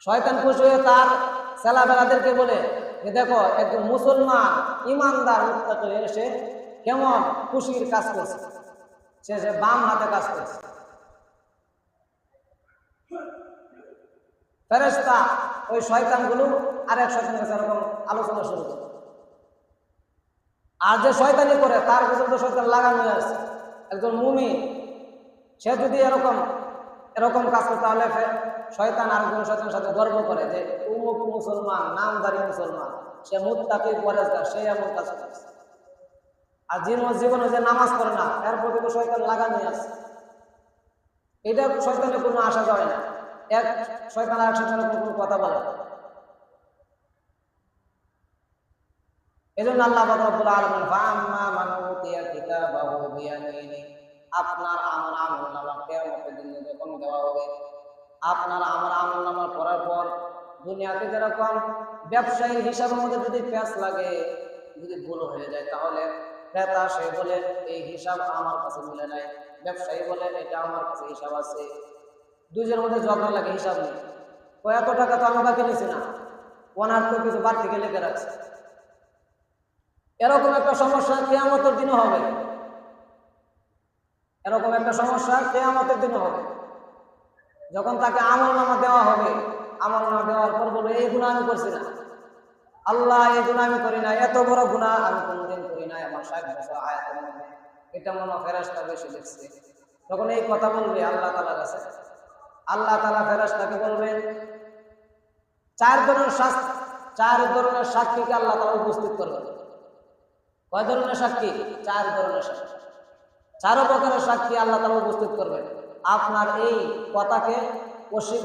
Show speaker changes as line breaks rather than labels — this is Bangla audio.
শয়তান খুশি হয়ে তার ছেলেবেলাদেরকে বলে যে দেখো একজন মুসলমান ইমানদার মুত্তাকি এসে কেমন খুশির কাজ করছে, সে বাম হাতে কাজ করছে। ফেরেশতা ওই শয়তানগুলো আরেক শয়তানের কাছে এরকম আলোচনা শুরু করে। আর যে শয়তানি করে তার পর্যন্ত শয়তান লাগানো আছে। একজন মুমিন সে যদি এরকম কাজ করে তাহলে শয়তান আরেকজন শয়তানের সাথে গর্ব করে যে উমুক মুসলমান, নামদারি মুসলমান, সে মুত্তাকি পরেজগার, সে এমন কাজ করছে। আর জীবনে যে নামাজ পড়ে না এর প্রতি তো শয়তান লাগানো আছে। এটা শয়তানের কোনো আশা যায় না, এক শয়তান আর শয়তানের কোনো কথা বলে না। এজন্য আল্লাহ রাব্বুল আলামিন ফাআম্মা মান উতিয়া কিতাবাহু বিয়ামিনি, আপনার আমার আমলনামা কিয়ামতের দিনে যখন দেওয়া হবে, আপনার আমার আমলনামা পড়ার পর দুনিয়াতে যেরকম ব্যবসায়ীর হিসাবের মধ্যে যদি প্যাঁচ লাগে, যদি ভুল হয়ে যায়, তাহলে ক্রেতা সে বলে এই হিসাব আমার কাছে মিলে নাই, ব্যবসায়ী বলে এটা আমার কাছে হিসাব আছে, দুজনের মধ্যে ঝগড়া লাগে, হিসাব নেই। এত টাকা তো আমি বাকি নিছি না, ওনার তো কিছু বাড়তি গেলে লেগে রাখছে। এরকম একটা সমস্যা কিয়ামতের দিনে হবে। এরকম একটা সমস্যা কিয়ামতের দিনে হবে, যখন তাকে আমলনামা দেওয়া হবে। আমলনামা দেওয়ার পর বলবে এই গুনাহ আমি করছি না, আল্লাহ এই গুনাহ আমি করি না, এত বড় গুনাহ আমি কোনোদিন করি না, আমার 60 বছর হায়াতের মধ্যে এটা মনে হয় ফেরেশতা বেশি দেখছে। তখন এই কথা বলবে আল্লাহ তাআলার কাছে। আল্লাহ তাআলা ফেরেশতাকে বলবেন চার ধরনের সাক্ষীকে আল্লাহ তাআলা উপস্থিত করবেন। কয় ধরনের সাক্ষী? 4 ধরনের সাক্ষী। 4 প্রকারের সাক্ষী আল্লাহ তাআলা উপস্থিত করবেন আপনার এই কথাকে অস্বীকার